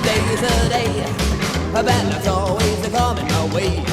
day's a day, a bad luck's always a coming my way.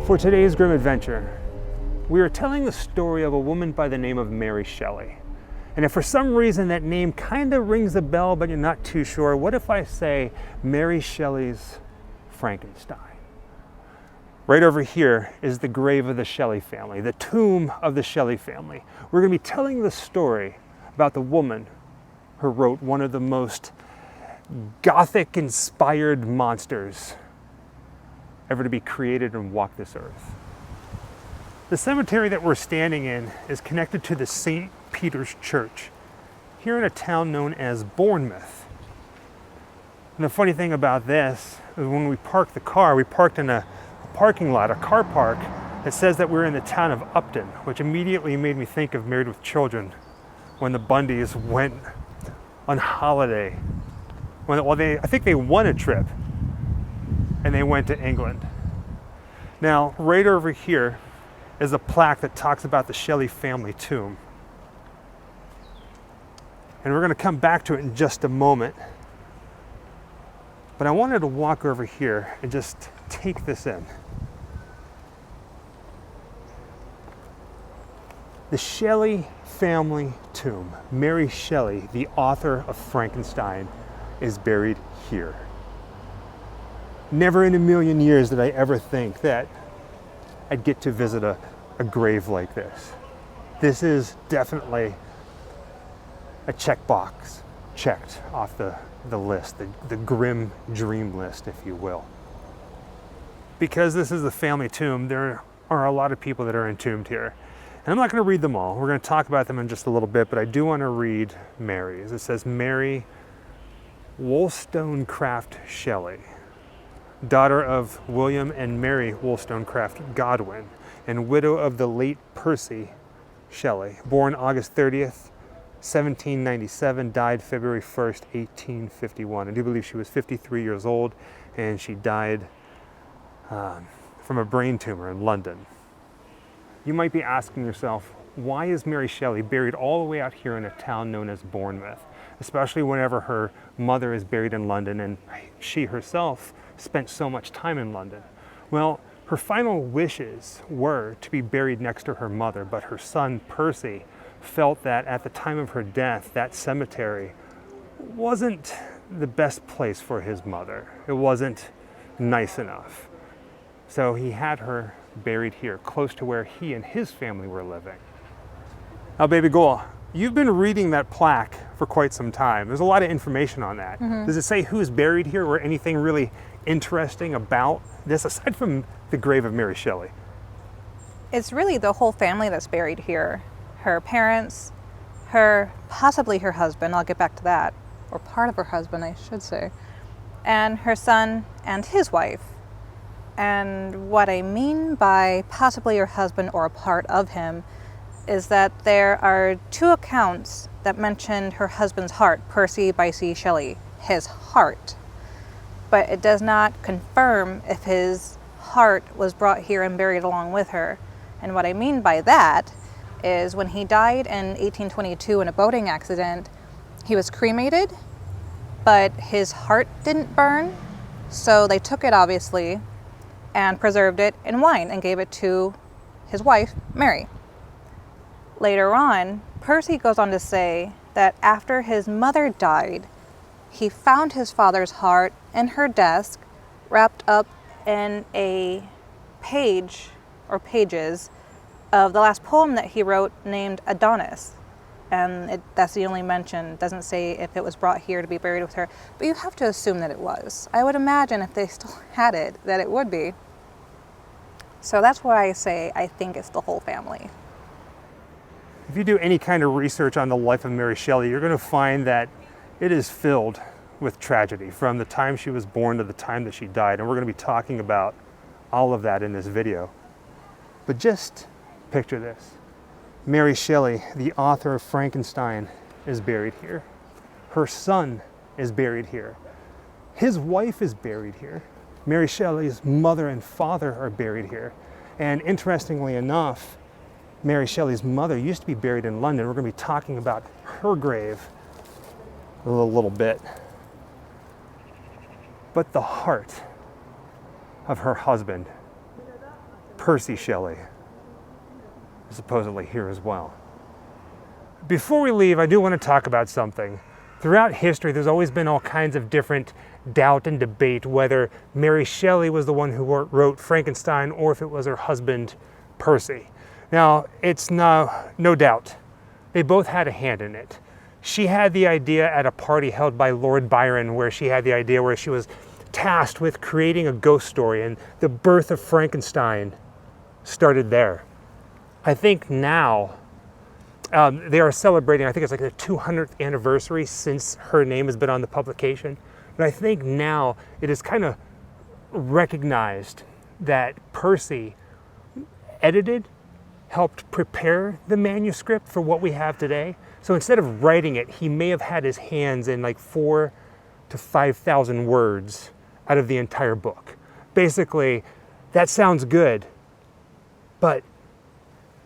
For today's Grimm adventure, we are telling the story of a woman by the name of Mary Shelley. And if for some reason that name kind of rings a bell, but you're not too sure, what if I say Mary Shelley's Frankenstein? Right over here is the grave of the Shelley family, the tomb of the Shelley family. We're going to be telling the story about the woman who wrote one of the most Gothic-inspired monsters ever to be created and walk this earth. The cemetery that we're standing in is connected to the St. Peter's Church, here in a town known as Bournemouth. And the funny thing about this is when we parked the car, we parked in a parking lot, a car park, that says that we're in the town of Upton, which immediately made me think of Married with Children, when the Bundys went on holiday. I think they won a trip, and they went to England. Now, right over here is a plaque that talks about the Shelley family tomb. And we're going to come back to it in just a moment. But I wanted to walk over here and just take this in. The Shelley family tomb. Mary Shelley, the author of Frankenstein, is buried here. Never in a million years did I ever think that I'd get to visit a grave like this. This is definitely a checkbox checked off the list, the Grimm dream list, if you will. Because this is the family tomb, there are a lot of people that are entombed here. And I'm not going to read them all. We're going to talk about them in just a little bit, but I do want to read Mary's. It says, Mary Wollstonecraft Shelley, daughter of William and Mary Wollstonecraft Godwin, and widow of the late Percys Shelley, born August 30th, 1797, died February 1st, 1851. I do believe she was 53 years old, and she died from a brain tumor in London. You might be asking yourself, why is Mary Shelley buried all the way out here in a town known as Bournemouth, especially whenever her mother is buried in London and she herself spent so much time in London? Well, her final wishes were to be buried next to her mother, but her son Percy felt that at the time of her death, that cemetery wasn't the best place for his mother. It wasn't nice enough. So he had her buried here, close to where he and his family were living. Now, baby girl, you've been reading that plaque for quite some time. There's a lot of information on that. Mm-hmm. Does it say who's buried here or anything really interesting about this, aside from the grave of Mary Shelley? It's really the whole family that's buried here. Her parents, possibly her husband, I'll get back to that, or part of her husband, I should say, and her son and his wife. And what I mean by possibly her husband or a part of him is that there are two accounts that mention her husband's heart, Percy Bysshe Shelley, his heart. But it does not confirm if his heart was brought here and buried along with her. And what I mean by that is when he died in 1822 in a boating accident, he was cremated, but his heart didn't burn. So they took it, obviously, and preserved it in wine and gave it to his wife, Mary. Later on, Percy goes on to say that after his mother died, he found his father's heart in her desk, wrapped up in a page or pages of the last poem that he wrote named Adonis. And that's the only mention. It doesn't say if it was brought here to be buried with her, but you have to assume that it was. I would imagine if they still had it, that it would be. So that's why I say I think it's the whole family. If you do any kind of research on the life of Mary Shelley, you're going to find that it is filled with tragedy from the time she was born to the time that she died. And we're going to be talking about all of that in this video. But just picture this. Mary Shelley, the author of Frankenstein, is buried here. Her son is buried here. His wife is buried here. Mary Shelley's mother and father are buried here. And interestingly enough, Mary Shelley's mother used to be buried in London. We're going to be talking about her grave a little bit. But the heart of her husband, Percy Shelley, is supposedly here as well. Before we leave, I do want to talk about something. Throughout history, there's always been all kinds of different doubt and debate whether Mary Shelley was the one who wrote Frankenstein or if it was her husband, Percy. Now, it's no doubt. They both had a hand in it. She had the idea at a party held by Lord Byron where she had the idea where she was tasked with creating a ghost story, and the birth of Frankenstein started there. I think now they are celebrating, I think it's like the 200th anniversary since her name has been on the publication. But I think now it is kind of recognized that Percy edited, helped prepare the manuscript for what we have today. So instead of writing it, he may have had his hands in like 4,000 to 5,000 words out of the entire book. Basically, that sounds good, but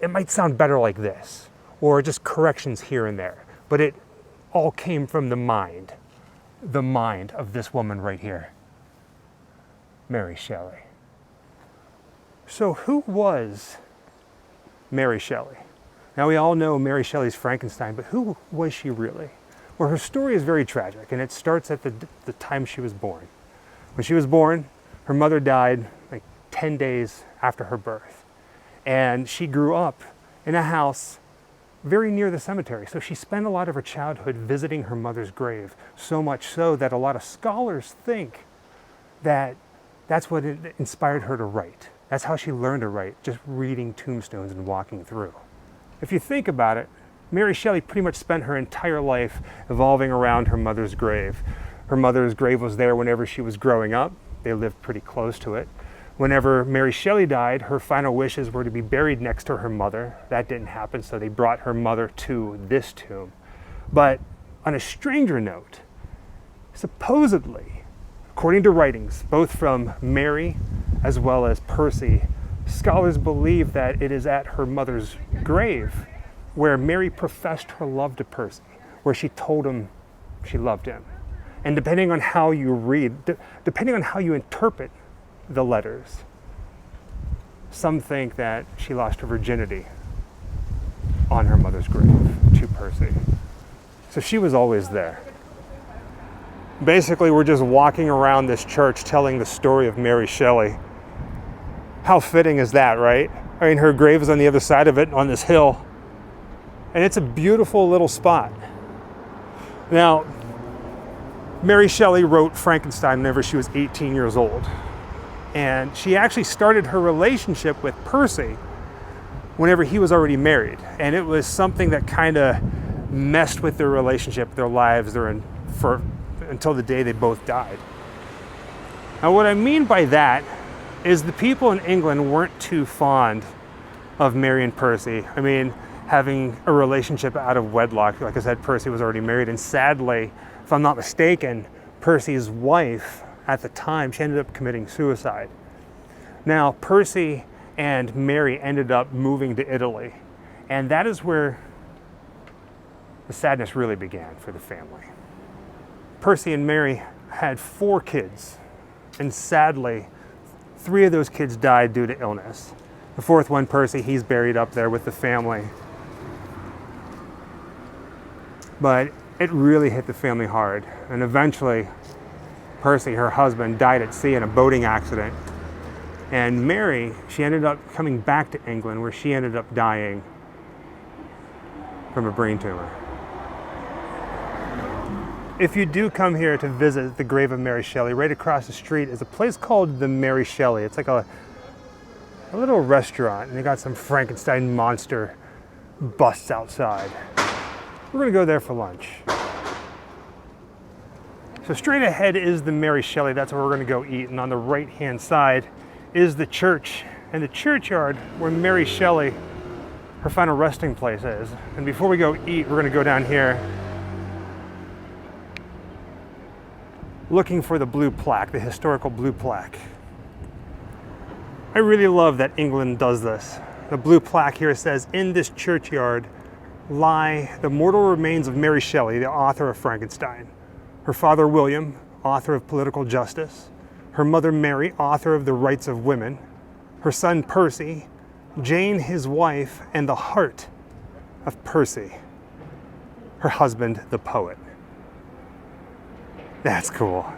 it might sound better like this, or just corrections here and there. But it all came from the mind of this woman right here, Mary Shelley. So who was Mary Shelley? Now we all know Mary Shelley's Frankenstein, but who was she really? Well, her story is very tragic, and it starts at the time she was born. When she was born, her mother died like 10 days after her birth. And she grew up in a house very near the cemetery. So she spent a lot of her childhood visiting her mother's grave, so much so that a lot of scholars think that that's what inspired her to write. That's how she learned to write, just reading tombstones and walking through. If you think about it, Mary Shelley pretty much spent her entire life evolving around her mother's grave. Her mother's grave was there whenever she was growing up. They lived pretty close to it. Whenever Mary Shelley died, her final wishes were to be buried next to her mother. That didn't happen, so they brought her mother to this tomb. But on a stranger note, supposedly, according to writings, both from Mary as well as Percy, scholars believe that it is at her mother's grave where Mary professed her love to Percy, where she told him she loved him. And depending on how you read, depending on how you interpret the letters, some think that she lost her virginity on her mother's grave to Percy. So she was always there. Basically, we're just walking around this church telling the story of Mary Shelley. How fitting is that, right? I mean, her grave is on the other side of it, on this hill. And it's a beautiful little spot. Now, Mary Shelley wrote Frankenstein whenever she was 18 years old. And she actually started her relationship with Percy whenever he was already married. And it was something that kind of messed with their relationship, their lives, until the day they both died. Now, what I mean by that is the people in England weren't too fond of Mary and Percy. I mean, having a relationship out of wedlock. Like I said, Percy was already married, and sadly, if I'm not mistaken, Percy's wife at the time, she ended up committing suicide. Now, Percy and Mary ended up moving to Italy, and that is where the sadness really began for the family. Percy and Mary had 4 kids, and sadly, 3 of those kids died due to illness. The 4th one, Percy, he's buried up there with the family. But it really hit the family hard, and eventually, Percy, her husband, died at sea in a boating accident. And Mary, she ended up coming back to England, where she ended up dying from a brain tumor. If you do come here to visit the grave of Mary Shelley, right across the street is a place called the Mary Shelley. It's like a little restaurant, and they got some Frankenstein monster busts outside. We're gonna go there for lunch. So straight ahead is the Mary Shelley. That's where we're going to go eat. And on the right-hand side is the church and the churchyard where Mary Shelley, her final resting place is. And before we go eat, we're going to go down here looking for the blue plaque, the historical blue plaque. I really love that England does this. The blue plaque here says, in this churchyard lie the mortal remains of Mary Shelley, the author of Frankenstein. Her father William, author of Political Justice. Her mother Mary, author of The Rights of Women. Her son Percy, Jane his wife, and the heart of Percy, her husband the poet. That's cool.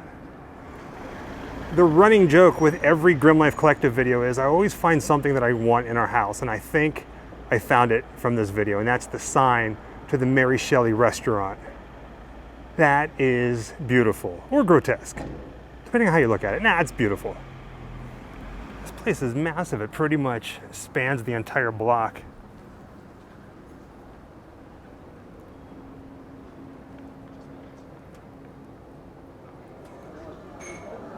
The running joke with every Grimm Life Collective video is I always find something that I want in our house, and I think I found it from this video, and that's the sign to the Mary Shelley restaurant. That is beautiful, or grotesque, depending on how you look at it. Nah, it's beautiful. This place is massive. It pretty much spans the entire block.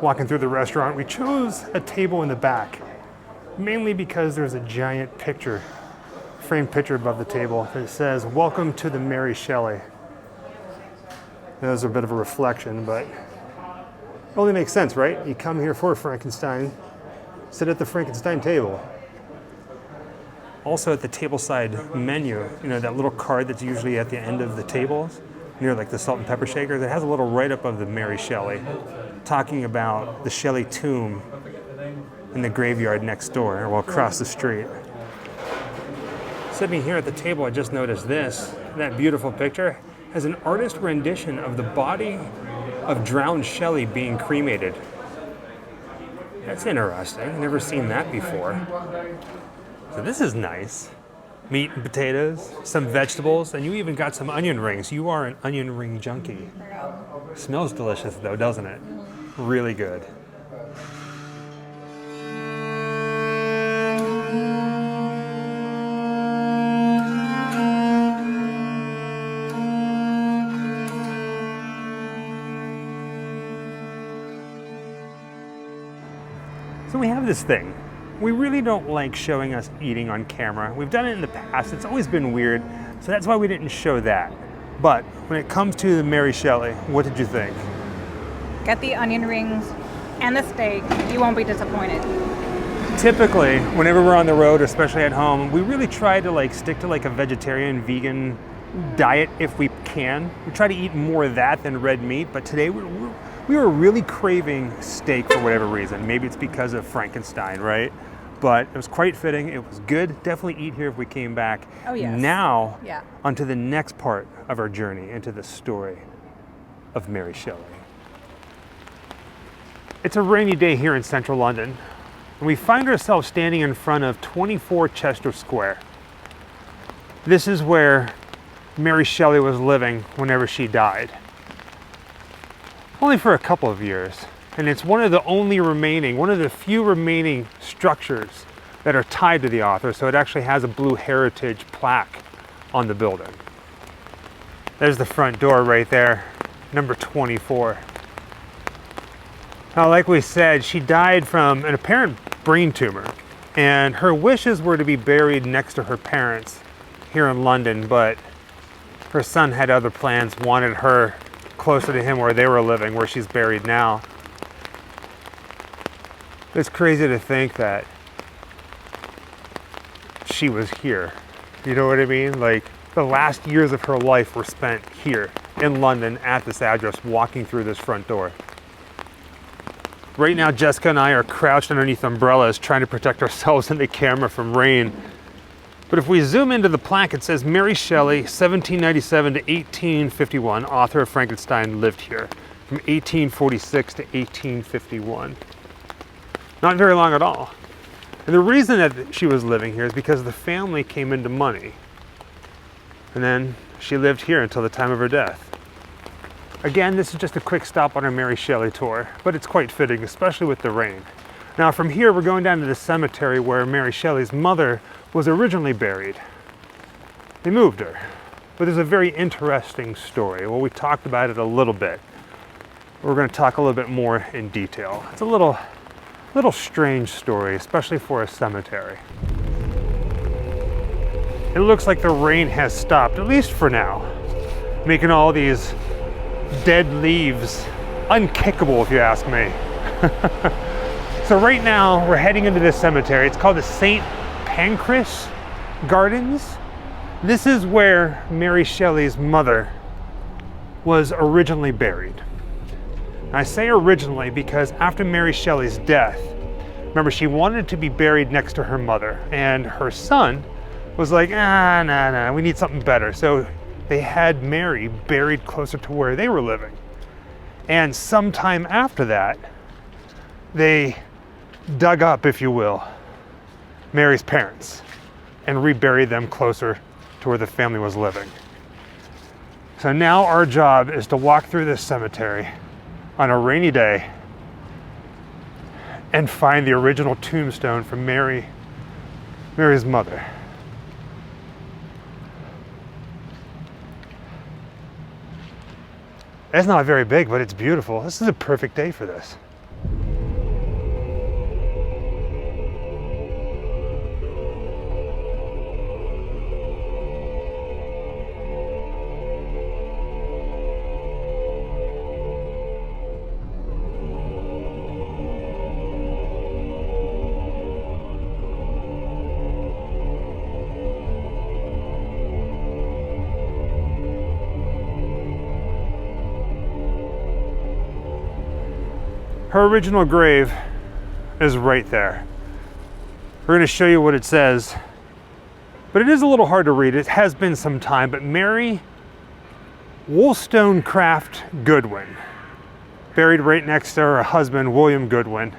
Walking through the restaurant, we chose a table in the back, mainly because there's a giant picture, framed picture above the table that says, "Welcome to the Mary Shelley." There's a bit of a reflection, but it only makes sense, right? You come here for Frankenstein, sit at the Frankenstein table. Also at the tableside menu, you know, that little card that's usually at the end of the tables, near like the salt and pepper shakers, it has a little write-up of the Mary Shelley, talking about the Shelley tomb in the graveyard next door, or across the street. Sitting here at the table, I just noticed this. That beautiful picture has an artist rendition of the body of drowned Shelley being cremated. That's interesting. I've never seen that before. So this is nice. Meat and potatoes, some vegetables, and you even got some onion rings. You are an onion ring junkie. Smells delicious though, doesn't it? Really good. So we have this thing. We really don't like showing us eating on camera. We've done it in the past. It's always been weird, so that's why we didn't show that. But when it comes to the Mary Shelley, what did you think? Get the onion rings and the steak. You won't be disappointed. Typically, whenever we're on the road, especially at home, we really try to stick to a vegetarian, vegan diet if we can. We try to eat more of that than red meat, but today we were really craving steak for whatever reason. Maybe it's because of Frankenstein, right? But it was quite fitting. It was good. Definitely eat here if we came back. Oh, yes. Now, yeah. Onto the next part of our journey into the story of Mary Shelley. It's a rainy day here in central London, and we find ourselves standing in front of 24 Chester Square. This is where Mary Shelley was living whenever she died. Only for a couple of years. And it's one of the few remaining structures that are tied to the author, so it actually has a blue heritage plaque on the building. There's the front door right there, number 24. Now, like we said, she died from an apparent brain tumor, and her wishes were to be buried next to her parents here in London, but her son had other plans, wanted her closer to him where they were living, where she's buried now. It's crazy to think that she was here. You know what I mean? Like, the last years of her life were spent here in London at this address, walking through this front door. Right now, Jessica and I are crouched underneath umbrellas trying to protect ourselves and the camera from rain. But if we zoom into the plaque, it says Mary Shelley, 1797 to 1851, author of Frankenstein, lived here from 1846 to 1851. Not very long at all. And the reason that she was living here is because the family came into money. And then she lived here until the time of her death. Again, this is just a quick stop on our Mary Shelley tour, but it's quite fitting, especially with the rain. Now from here, we're going down to the cemetery where Mary Shelley's mother was originally buried. They moved her, but there's a very interesting story. Well, we talked about it a little bit. We're going to talk a little bit more in detail. It's a little strange story, especially for a cemetery. It looks like the rain has stopped, at least for now, making all these dead leaves unkickable, if you ask me. So right now, we're heading into this cemetery. It's called the St. Panish Gardens. This is where Mary Shelley's mother was originally buried. And I say originally because after Mary Shelley's death, remember, she wanted to be buried next to her mother, and her son was like, nah, we need something better. So they had Mary buried closer to where they were living. And sometime after that, they dug up, if you will, Mary's parents and reburied them closer to where the family was living. So now our job is to walk through this cemetery on a rainy day and find the original tombstone for Mary's mother. It's not very big, but it's beautiful. This is a perfect day for this. Her original grave is right there. We're going to show you what it says, but it is a little hard to read. It has been some time, but Mary Wollstonecraft Goodwin, buried right next to her husband, William Goodwin.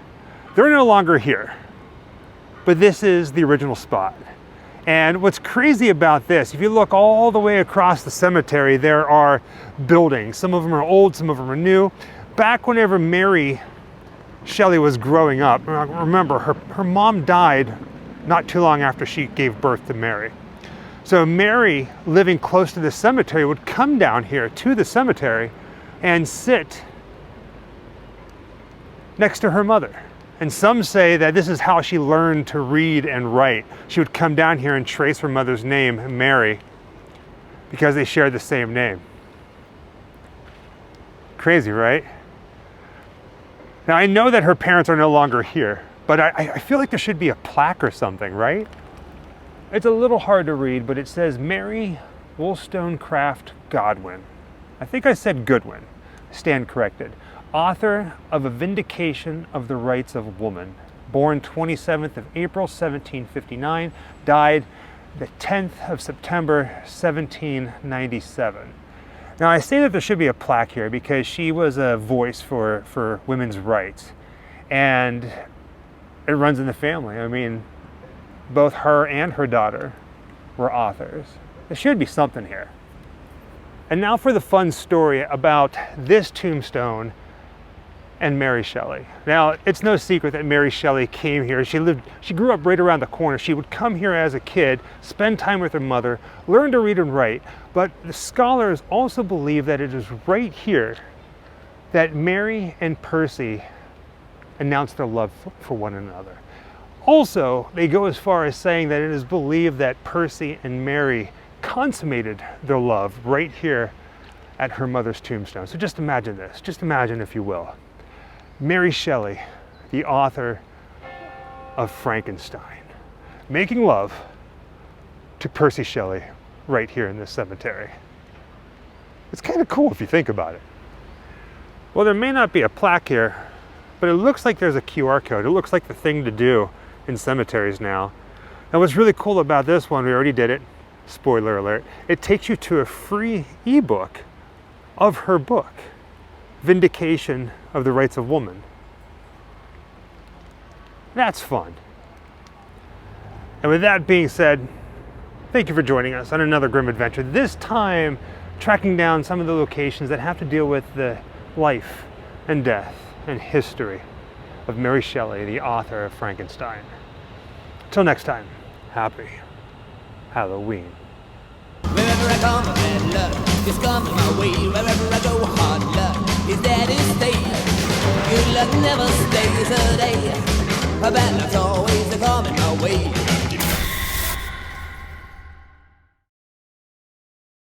They're no longer here, but this is the original spot. And what's crazy about this, if you look all the way across the cemetery, there are buildings. Some of them are old, some of them are new. Back whenever Mary Shelley was growing up, remember, her mom died not too long after she gave birth to Mary. So Mary, living close to the cemetery, would come down here to the cemetery and sit next to her mother. And some say that this is how she learned to read and write. She would come down here and trace her mother's name, Mary, because they shared the same name. Crazy, right? Now, I know that her parents are no longer here, but I feel like there should be a plaque or something, right? It's a little hard to read, but it says Mary Wollstonecraft Godwin. I think I said Goodwin. Stand corrected. Author of A Vindication of the Rights of Woman. Born 27th of April, 1759. Died the 10th of September, 1797. Now, I say that there should be a plaque here because she was a voice for women's rights, and it runs in the family. I mean, both her and her daughter were authors. There should be something here. And now for the fun story about this tombstone and Mary Shelley. Now, it's no secret that Mary Shelley came here. She grew up right around the corner. She would come here as a kid, spend time with her mother, learn to read and write. But the scholars also believe that it is right here that Mary and Percy announced their love for one another. Also, they go as far as saying that it is believed that Percy and Mary consummated their love right here at her mother's tombstone. So just imagine this. Just imagine, if you will. Mary Shelley, the author of Frankenstein, making love to Percy Shelley right here in this cemetery. It's kind of cool if you think about it. Well, there may not be a plaque here, but it looks like there's a QR code. It looks like the thing to do in cemeteries now. And what's really cool about this one, we already did it, spoiler alert, it takes you to a free ebook of her book, Vindication of the Rights of Woman. That's fun. And with that being said, thank you for joining us on another Grimm adventure. This time, tracking down some of the locations that have to deal with the life and death and history of Mary Shelley, the author of Frankenstein. Till next time, happy Halloween. Wherever I come, bad luck just comes my way. Wherever I go, hard luck is there. daddy's stay. Good luck never stays a day. Bad luck's always a coming my way.